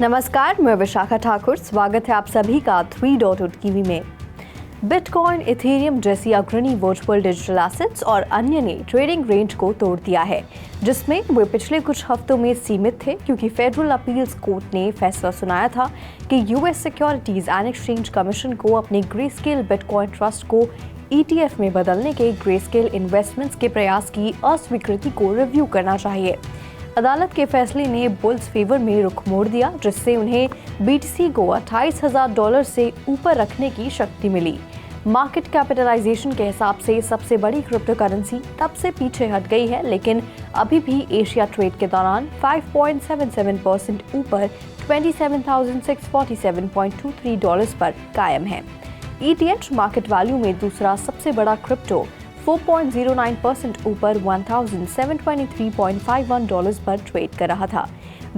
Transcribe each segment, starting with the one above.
नमस्कार, मैं विशाखा ठाकुर। स्वागत है आप सभी का 3.0 टीवी में। बिटकॉइन, इथेरियम जैसी अग्रणी वर्चुअल डिजिटल एसेट्स और अन्य ने ट्रेडिंग रेंज को तोड़ दिया है, जिसमें वे पिछले कुछ हफ्तों में सीमित थे, क्योंकि फेडरल अपील्स कोर्ट ने फैसला सुनाया था कि US securities and exchange commission को अपने ग्रेस्केल बिटकॉइन ट्रस्ट को ETF में बदलने के ग्रेस्केल इन्वेस्टमेंट्स के प्रयास की अस्वीकृति को रिव्यू करना चाहिए। अदालत के फैसले ने बुल्स फेवर में रुख मोड़ दिया, जिससे उन्हें BTC को $28,000 से ऊपर रखने की शक्ति मिली। मार्केट कैपिटलाइजेशन के हिसाब से सबसे बड़ी क्रिप्टो करेंसी तब से पीछे हट गई है, लेकिन अभी भी एशिया ट्रेड के दौरान 5.77% ऊपर $27,647.23 पर कायम है। ETH मार्केट वैल्यू में दूसरा सबसे बड़ा क्रिप्टो 4.09% ऊपर $1,723.51 पर ट्रेड कर रहा था।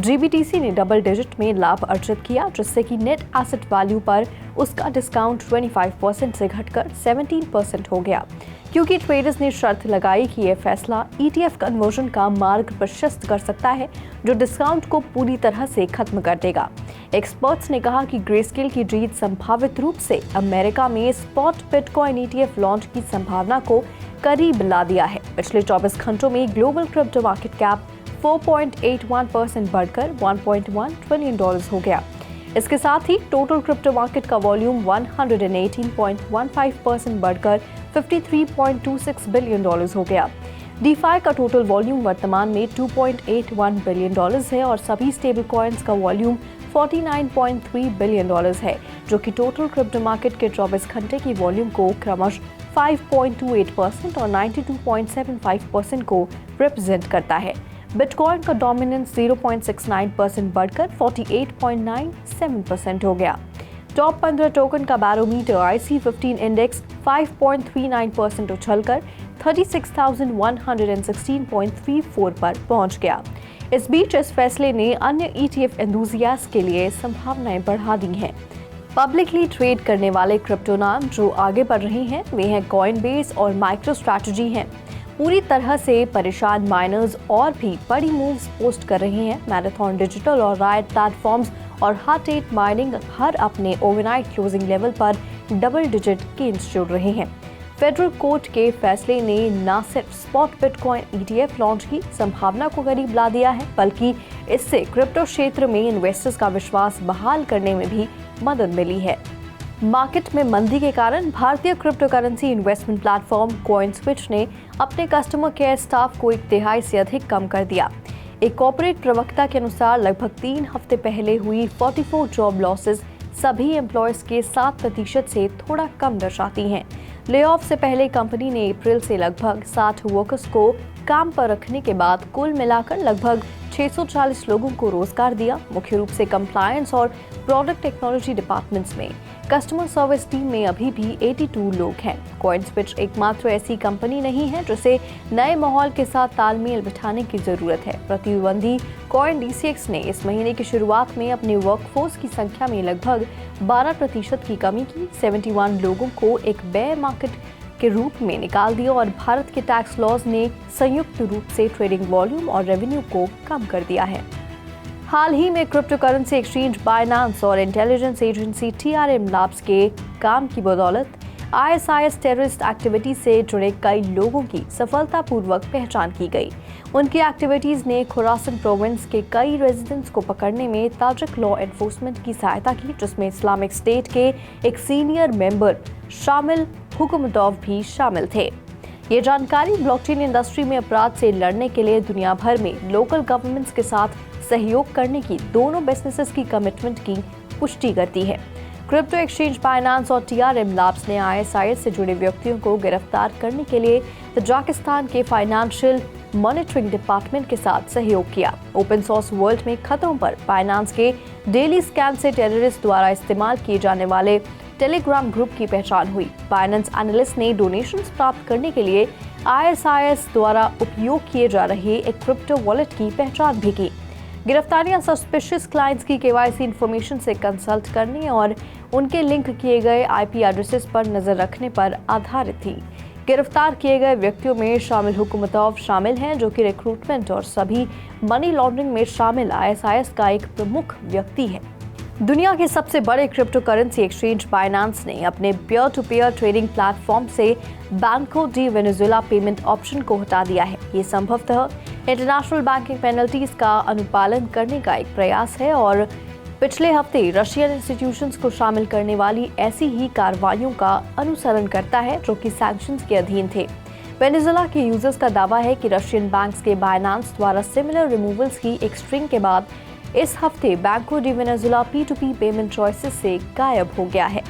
GBTC ने डबल डिजिट में लाभ अर्जित किया, जिससे कि नेट एसेट वैल्यू पर उसका डिस्काउंट 25% से घटकर 17% हो गया, क्योंकि ट्रेडर्स ने शर्त लगाई कि यह फैसला ETF कन्वर्जन का मार्ग प्रशस्त कर सकता है, जो डिस्काउंट को पूरी तरह से खत्म कर देगा। एक्सपर्ट्स ने कहा कि ग्रेस्केल की जीत संभावित रूप से अमेरिका में स्पॉट बिटकॉइन ETF लॉन्च की संभावना को करीब ला दिया है। पिछले 24 घंटों में ग्लोबल क्रिप्टो मार्केट कैप 4.81% बढ़कर $1.1 ट्रिलियन हो गया। इसके साथ ही टोटल क्रिप्टो मार्केट का वॉल्यूम 118.15% बढ़कर $53.26 बिलियन हो गया। DeFi का टोटल वॉल्यूम वर्तमान में $2.81 बिलियन है और सभी स्टेबल कॉइन्स का वॉल्यूम $49.3 बिलियन है, जो कि टोटल क्रिप्टो मार्केट के 24 घंटे की वॉल्यूम को क्रमशः 5.28% और 92.75% को रिप्रेजेंट करता है। बिटकॉइन का डोमिनेंस 0.69% बढ़कर 48.97% हो गया। टॉप 15 टोकन का बैरोमीटर IC15 इंडेक्स 5.39% उछलकर 36,116.34 पर पहुंच गया। इस बीच इस फैसले ने अन्य ETF एंथुसियास्ट के लिए संभावनाएं बढ़ा दी हैं। पब्लिकली ट्रेड करने वाले क्रिप्टो नाम जो आगे बढ़ रहे हैं वे हैं कॉइनबेस और MicroStrategy हैं। पूरी तरह से परेशान माइनर्स और भी बड़ी मूव्स पोस्ट कर रहे हैं। मैराथन डिजिटल और राइट प्लेटफॉर्म्स और हट 8 माइनिंग हर अपने ओवरनाइट क्लोजिंग लेवल पर डबल डिजिट गेन्स जोड़ रहे हैं। फेडरल कोर्ट के फैसले ने न सिर्फ स्पॉट बिटकॉइन ETF लॉन्च की संभावना को करीब ला दिया है, बल्कि इससे क्रिप्टो क्षेत्र में इन्वेस्टर्स का विश्वास बहाल करने में भी मदद मिली है। मार्केट में मंदी के कारण भारतीय crypto currency investment platform CoinSwitch ने अपने कस्टमर केयर स्टाफ को 1/3 से अधिक कम कर दिया। एक कॉर्पोरेट प्रवक्ता के अनुसार लगभग 3 हफ्ते पहले हुई 44 जॉब लॉसेस सभी एम्प्लॉयज के 7% से थोड़ा कम दर्शाती हैं। लेऑफ से पहले कंपनी ने अप्रैल से लगभग 60 वर्कर्स को काम पर रखने के बाद कुल मिलाकर लगभग 640 लोगों को रोजगार दिया। मुख्य रूप से कंप्लायंस और प्रोडक्ट टेक्नोलॉजी डिपार्टमेंट्स में। कस्टमर सर्विस टीम में अभी भी 82 लोग हैं। कॉइनस्विच एकमात्र ऐसी कंपनी नहीं है जिसे नए माहौल के साथ तालमेल बिठाने की जरूरत है। प्रतिद्वंदी कॉइन DCX ने इस महीने की शुरुआत में अपने वर्कफोर्स की संख्या में लगभग 12% की कमी की। 71 लोगों को एक बेयर मार्केट के रूप में निकाल दिया और भारत के टैक्स लॉज ने संयुक्त रूप से ट्रेडिंग वॉल्यूम और रेवेन्यू को कम कर दिया है। हाल ही में क्रिप्टो करेंसी एक्सचेंज बाइनेंस और इंटेलिजेंस एजेंसी TRM लैब्स के काम की बदौलत ISIS टेररिस्ट एक्टिविटी से जुड़े कई लोगों की सफलतापूर्वक पहचान की गई। उनकी एक्टिविटीज ने खुरासन प्रोविंस के कई रेजिडेंट्स को पकड़ने में ताजिक लॉ एनफोर्समेंट की सहायता की, जिसमें इस्लामिक स्टेट के एक सीनियर मेंबर शामिल हुकुमतोव भी शामिल थे। ये जानकारी ब्लॉकचेन इंडस्ट्री में अपराध से लड़ने के लिए दुनिया भर में लोकल गवर्नमेंट्स के साथ सहयोग करने की दोनों बिजनेसेस की कमिटमेंट की पुष्टि करती है। क्रिप्टो एक्सचेंज बाइनेंस और TRM लैब्स ने ISIS से जुड़े व्यक्तियों को गिरफ्तार करने के लिए तजाकिस्तान के फाइनेंशियल मॉनिटरिंग डिपार्टमेंट के साथ सहयोग किया। ओपन सोर्स वर्ल्ड में खतरों पर बाइनेंस के डेली स्कैन से टेररिस्ट द्वारा इस्तेमाल किए जाने वाले टेलीग्राम ग्रुप की पहचान हुई। बाइनेंस एनालिस्ट ने डोनेशंस प्राप्त करने के लिए ISIS द्वारा उपयोग किए जा रहे एक क्रिप्टो वॉलेट की पहचान भी की। गिरफ्तारियां सस्पिशियस क्लाइंट्स की KYC इन्फॉर्मेशन से कंसल्ट करने और उनके लिंक किए गए IP एड्रेसेस पर नजर रखने पर आधारित थी। गिरफ्तार किए गए व्यक्तियों में शामिल हुकूमतौफ शामिल हैं, जो कि रिक्रूटमेंट और सभी मनी लॉन्ड्रिंग में शामिल ISIS का एक प्रमुख व्यक्ति है। दुनिया के सबसे बड़े क्रिप्टो करेंसी एक्सचेंज बाइनेंस ने अपने peer to peer trading platform से बैंको डी वेनेजुएला पेमेंट ऑप्शन को हटा दिया है। ये संभवतः इंटरनेशनल बैंकिंग पेनल्टीज का अनुपालन करने का एक प्रयास है और पिछले हफ्ते रशियन इंस्टीट्यूशंस को शामिल करने वाली ऐसी ही कार्रवाइयों का अनुसरण करता है जो कि सैंक्शंस के अधीन थे। वेनेजुएला के यूजर्स का दावा है कि रशियन बैंक्स के बाइनेंस द्वारा सिमिलर रिमूवल्स की एक स्ट्रिंग के बाद इस हफ्ते बैंको D Venezuela P2P payment choices से गायब हो गया है।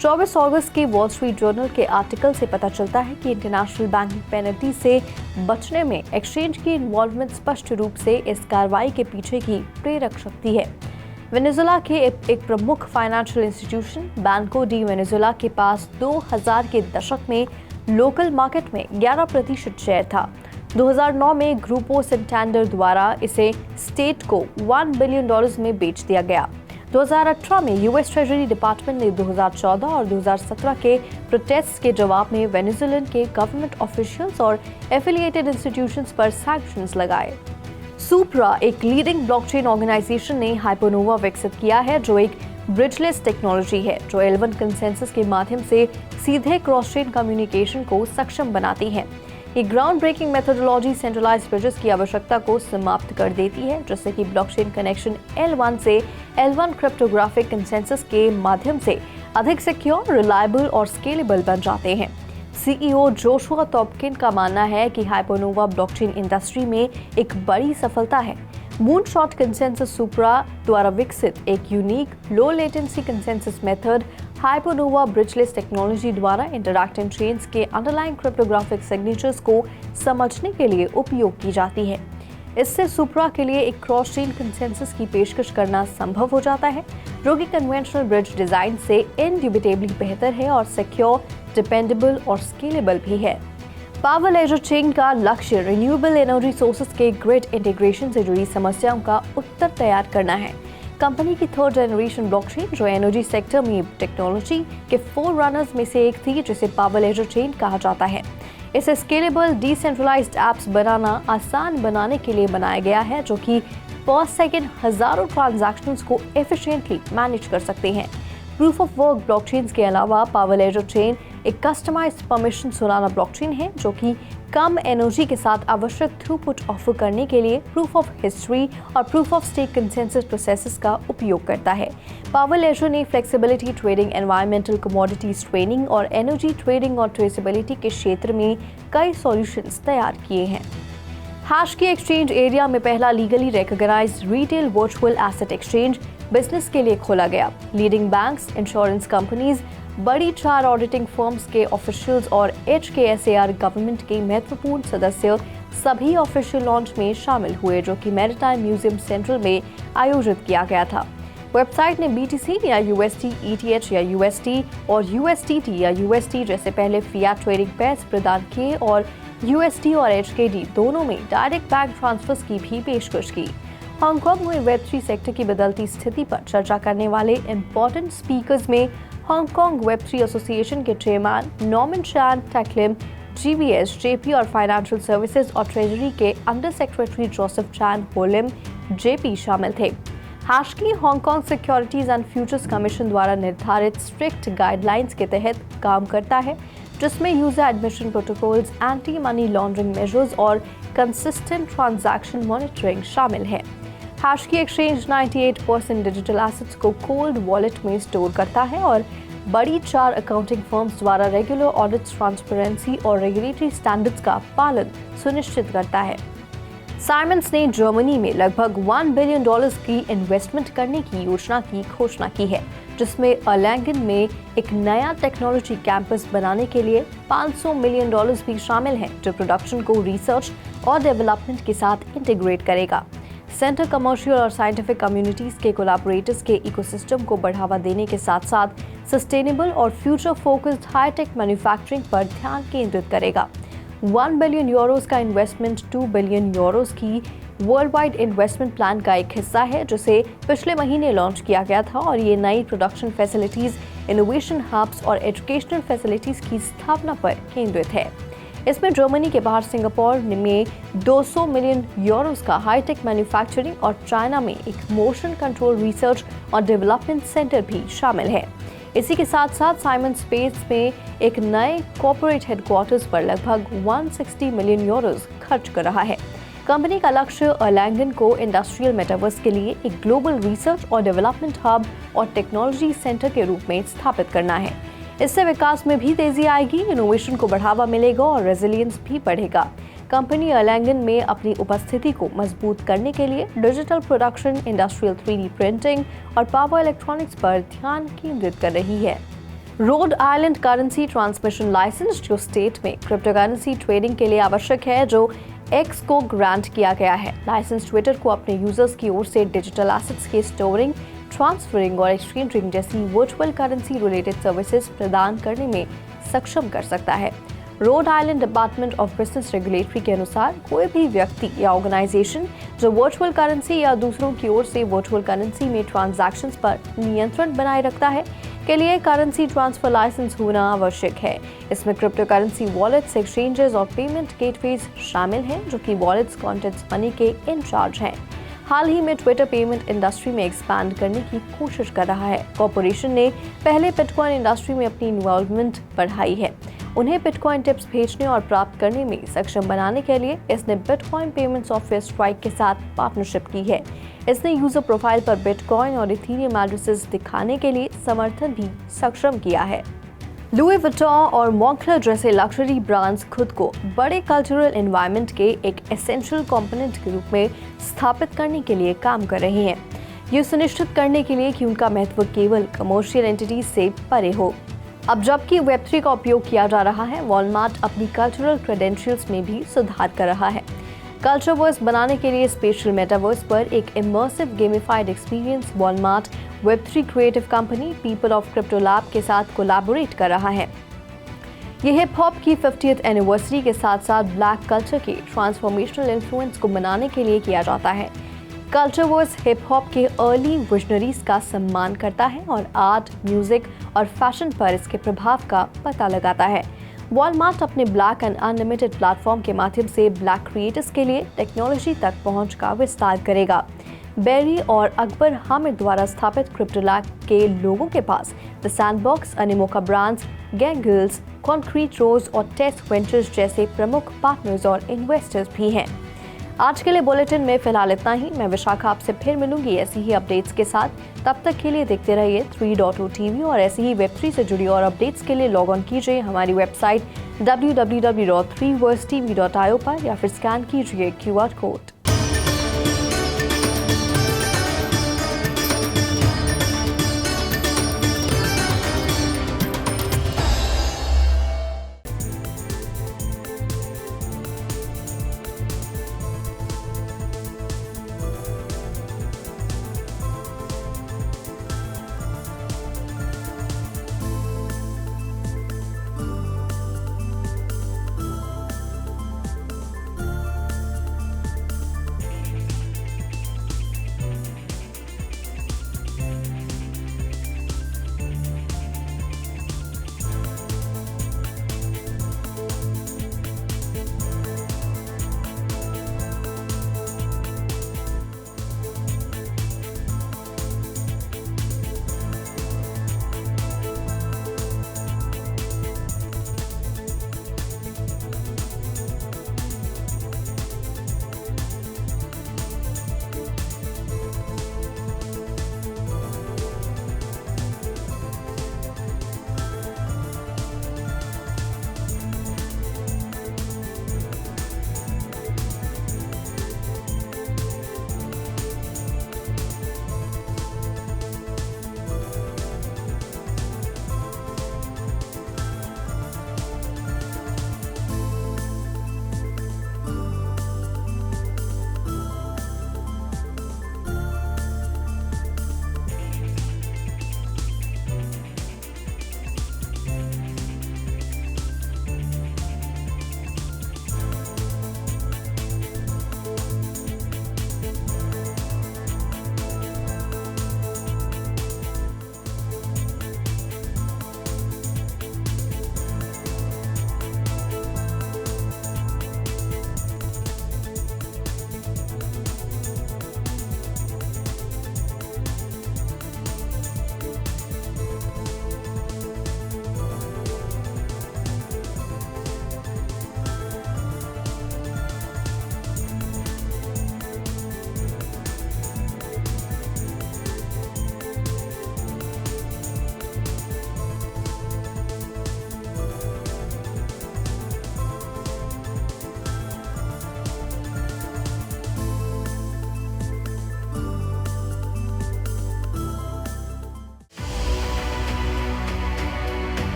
24 अगस्त के वॉल स्ट्रीट जर्नल के आर्टिकल से पता चलता है कि इंटरनेशनल बैंकिंग पेनल्टी से बचने में एक्सचेंज की इन्वॉल्वमेंट स्पष्ट रूप से इस कार्रवाई के पीछे की प्रेरक शक्ति है। वेनेजुएला के एक प्रमुख फाइनेंशियल इंस्टीट्यूशन बैंको डी वेनेजुएला के पास 2000 के दशक में लोकल मार्केट में 11% शेयर था। 2009 में ग्रुपो सेंटेंडर द्वारा इसे स्टेट को $1 बिलियन में बेच दिया गया। 2018 में यूएस ट्रेजरी डिपार्टमेंट ने 2014 और 2017 के प्रोटेस्ट के जवाब में वेनेजुएलन के गवर्नमेंट ऑफिशियल्स और एफिलिएटेड इंस्टीट्यूशंस पर सैंक्शंस लगाए। सुप्रा, एक लीडिंग ब्लॉकचेन ऑर्गेनाइजेशन ने हाइपरनोवा विकसित किया है, जो एक ब्रिजलेस टेक्नोलॉजी है जो L1 कंसेंसस के माध्यम से सीधे क्रॉस चेन कम्युनिकेशन को सक्षम बनाती है। ये groundbreaking methodology centralized bridges की आवश्यकता को समाप्त कर देती है, जिससे कि ब्लॉकचेन कनेक्शन L1 से L1 क्रिप्टोग्राफिक कंसेंसस के माध्यम से अधिक सिक्योर, रिलायबल और स्केलेबल बन जाते हैं। CEO जोशुआ टॉपकिन का मानना है कि हाइपरनोवा ब्लॉकचेन इंडस्ट्री में एक बड़ी सफलता है। मूनशॉट कंसेंसस सुप्रा द्वारा विकसित एक unique low latency consensus method Hypernova bridgeless technology द्वारा इंटरैक्टिंग चेन्स के अंडरलाइंग क्रिप्टोग्राफिक सिग्नेचर्स को समझने के लिए उपयोग की जाती है। इससे सुप्रा के लिए एक क्रॉस चेन कंसेंसस की पेशकश करना संभव हो जाता है, जो कि कन्वेंशनल ब्रिज डिजाइन से इंड्यूबिटेबली बेहतर है और सिक्योर, डिपेंडेबल और स्केलेबल भी है। पावर लेजर चेन का लक्ष्य रिन्यूएबल एनर्जी सोर्सेज के ग्रिड इंटीग्रेशन से जुड़ी समस्याओं का उत्तर तैयार करना है। कंपनी की थर्ड जनरेशन ब्लॉकचेन, जो एनर्जी सेक्टर में टेक्नोलॉजी के फोररनर्स में से एक थी, जिसे पावर लेजर चेन कहा जाता है, इसे स्केलेबल डिसेंट्रलाइज्ड ऐप्स बनाना आसान बनाने के लिए बनाया गया है, जो कि पर सेकंड हजारों ट्रांजैक्शंस को एफिशिएंटली मैनेज कर सकते हैं। प्रूफ ऑफ वर्क ब्लॉकचेन्स के अलावा पावर लेजर चेन एक कस्टमाइज्ड परमिशन सोलाना ब्लॉकचेन है, जो कि कम एनर्जी के साथ आवश्यक थ्रूपुट ऑफर करने के लिए प्रूफ ऑफ हिस्ट्री और proof of stake consensus processes का उपयोग करता है। पावर लेजर ने flexibility trading, environmental commodities trading और एनर्जी ट्रेडिंग और ट्रेसेबिलिटी के क्षेत्र में कई सॉल्यूशंस तैयार किए हैं। हैश की एक्सचेंज एरिया में पहला legally recognized retail virtual asset exchange business के लिए खोला गया। लीडिंग बैंक्स, इंश्योरेंस कंपनीज, बड़ी 4 ऑडिटिंग फर्म्स के ऑफिशियल्स और HKSAR गवर्नमेंट के महत्वपूर्ण सदस्य सभी ऑफिशियल लॉन्च में शामिल हुए, जो कि मैरीटाइम म्यूजियम सेंट्रल में आयोजित किया गया था। वेबसाइट ने BTC या UST, ETH या UST और USDT या UST जैसे पहले फियाट ट्रेडिंग पेयर्स प्रदान किए और USD और HKD दोनों में डायरेक्ट बैंक ट्रांसफर्स की भी पेशकश की। हांगकांग में Web3 सेक्टर की बदलती स्थिति पर चर्चा करने वाले इंपॉर्टेंट स्पीकर्स में हांगकांग Web3 एसोसिएशन के chairman Norman Chan Tak Lim, GBS, JP और फाइनेंशियल सर्विसेज और ट्रेजरी के under secretary Joseph Chan Ho Lim JP शामिल थे। HashKey Hong Kong securities and futures commission द्वारा निर्धारित स्ट्रिक्ट गाइडलाइंस के तहत काम करता है, जिसमें user admission protocols, anti money laundering measures और कंसिस्टेंट ट्रांजैक्शन मॉनिटरिंग शामिल है। हैशकी एक्सचेंज 98% डिजिटल एसेट्स को कोल्ड वॉलेट में स्टोर करता है और बड़ी 4 अकाउंटिंग फर्म्स द्वारा रेगुलर ऑडिट्स, ट्रांसपेरेंसी और रेगुलेटरी स्टैंडर्ड्स का पालन सुनिश्चित करता है। साइमंस ने जर्मनी में लगभग $1 बिलियन की इन्वेस्टमेंट करने की योजना की घोषणा की है, जिसमें अर्लैंगन में एक नया टेक्नोलॉजी कैंपस बनाने के लिए $500 मिलियन भी शामिल हैं, जो प्रोडक्शन को रिसर्च और डेवलपमेंट के साथ इंटीग्रेट करेगा। सेंटर कमर्शियल और साइंटिफिक कम्युनिटीज के कोलैबोरेटर्स के इकोसिस्टम को बढ़ावा देने के साथ साथ सस्टेनेबल और फ्यूचर फोकस्ड हाईटेक मैन्युफैक्चरिंग पर ध्यान केंद्रित करेगा। €1 बिलियन का इन्वेस्टमेंट €2 बिलियन की वर्ल्ड वाइड इन्वेस्टमेंट प्लान का एक हिस्सा है जिसे पिछले महीने लॉन्च किया गया था और ये नई प्रोडक्शन फैसिलिटीज, इनोवेशन हब्स और एजुकेशनल फैसिलिटीज की स्थापना पर केंद्रित है। इसमें जर्मनी के बाहर सिंगापुर में 200 मिलियन यूरोस का हाईटेक मैन्युफैक्चरिंग और चाइना में एक मोशन कंट्रोल रिसर्च और डेवलपमेंट सेंटर भी शामिल है। इसी के साथ साथ साइमन स्पेस में एक नए कॉर्पोरेट हेडक्वार्टर्स पर लगभग 160 मिलियन यूरोस खर्च कर रहा है। कंपनी का लक्ष्य अर्लैंगडन को इंडस्ट्रियल मेटावर्स के लिए एक ग्लोबल रिसर्च और डेवलपमेंट हब और टेक्नोलॉजी सेंटर के रूप में स्थापित करना है। इससे विकास में भी तेजी आएगी, इनोवेशन को बढ़ावा मिलेगा और रेजिलियंस भी बढ़ेगा। कंपनी अर्लैंगडन में अपनी उपस्थिति को मजबूत करने के लिए digital production, industrial 3D printing और पावर इलेक्ट्रॉनिक्स पर ध्यान केंद्रित कर रही है। Rhode Island currency transmission license जो स्टेट में क्रिप्टोकरेंसी ट्रेडिंग के लिए आवश्यक है, जो एक्स को ग्रांट किया गया है। लाइसेंस ट्विटर को अपने यूजर्स की ओर से डिजिटल एसेट्स के स्टोरिंग, ट्रांसफरिंग और एक्सचेंजिंग जैसी वर्चुअल करेंसी रिलेटेड सर्विसेज प्रदान करने में सक्षम कर सकता है। Rhode island department of business regulatory के अनुसार कोई भी व्यक्ति या ऑर्गेनाइजेशन जो वर्चुअल करेंसी या दूसरों की ओर से वर्चुअल करेंसी में ट्रांजैक्शंस पर नियंत्रण बनाए रखता है के लिए करेंसी ट्रांसफर लाइसेंस होना आवश्यक है। इसमें क्रिप्टो करेंसी वॉलेट्स, एक्सचेंजेस और पेमेंट गेटवेज शामिल हैं जो कि वॉलेट्स कॉन्टेंट्स मनी के इंचार्ज हैं। हाल ही में ट्विटर पेमेंट इंडस्ट्री में एक्सपैंड करने की कोशिश कर रहा है। कॉर्पोरेशन ने पहले बिटकॉइन इंडस्ट्री में अपनी इन्वॉल्वमेंट बढ़ाई है। उन्हें बिटकॉइन टिप्स भेजने और प्राप्त करने में सक्षम बनाने के लिए इसने बिटकॉइन पेमेंट सॉफ्टवेयर स्ट्राइक के साथ पार्टनरशिप की है। इसने यूजर प्रोफाइल पर बिटकॉइन और इथेरियम एड्रेसेस दिखाने के लिए समर्थन भी सक्षम किया है। लुई विटॉन और मॉन्क्लेर जैसे लग्जरी ब्रांड्स खुद को बड़े कल्चरल एनवायरनमेंट के एक एसेंशियल कंपोनेंट के रूप में स्थापित करने के लिए काम कर रही हैं। ये सुनिश्चित करने के लिए कि उनका महत्व केवल कमर्शियल एंटिटीज से परे हो। अब जबकि वेब3 का उपयोग किया जा रहा है, वॉलमार्ट अपनी कल्चरल क्रेडेंशियल्स में भी सुधार कर रहा है। कल्चरवर्स बनाने के लिए स्पेशल मेटावर्स पर एक immersive gamified experience Walmart Web3 creative company people of crypto lab के साथ कोलैबोरेट कर रहा है। यह हिप हॉप की 50th एनिवर्सरी के साथ साथ ब्लैक कल्चर के ट्रांसफॉर्मेशनल इन्फ्लुएंस को मनाने के लिए किया जाता है। कल्चरवर्स हिप हॉप के अर्ली विजनरीज का सम्मान करता है और आर्ट, म्यूजिक और फैशन पर इसके प्रभाव का पता लगाता है। वॉलमार्ट अपने ब्लैक एंड अनलिमिटेड प्लेटफॉर्म के माध्यम से ब्लैक क्रिएटर्स के लिए टेक्नोलॉजी तक पहुंच का विस्तार करेगा। बेरी और अकबर हामिद द्वारा स्थापित क्रिप्टो लैब के लोगों के पास द सैंडबॉक्स, अनिमोका ब्रांड्स, गैंगल्स, कॉन्क्रीट रोज और टेस्ट वेंचर्स जैसे प्रमुख पार्टनर्स और इन्वेस्टर्स भी हैं। आज के लिए बुलेटिन में फिलहाल इतना ही। मैं विशाखा आपसे फिर मिलूंगी ऐसी ही अपडेट्स के साथ। तब तक के लिए देखते रहिए 3.0 TV और ऐसी ही वेब3 से जुड़ी और अपडेट्स के लिए लॉग ऑन कीजिए हमारी वेबसाइट www.3versetv.io पर या फिर स्कैन कीजिए QR कोड।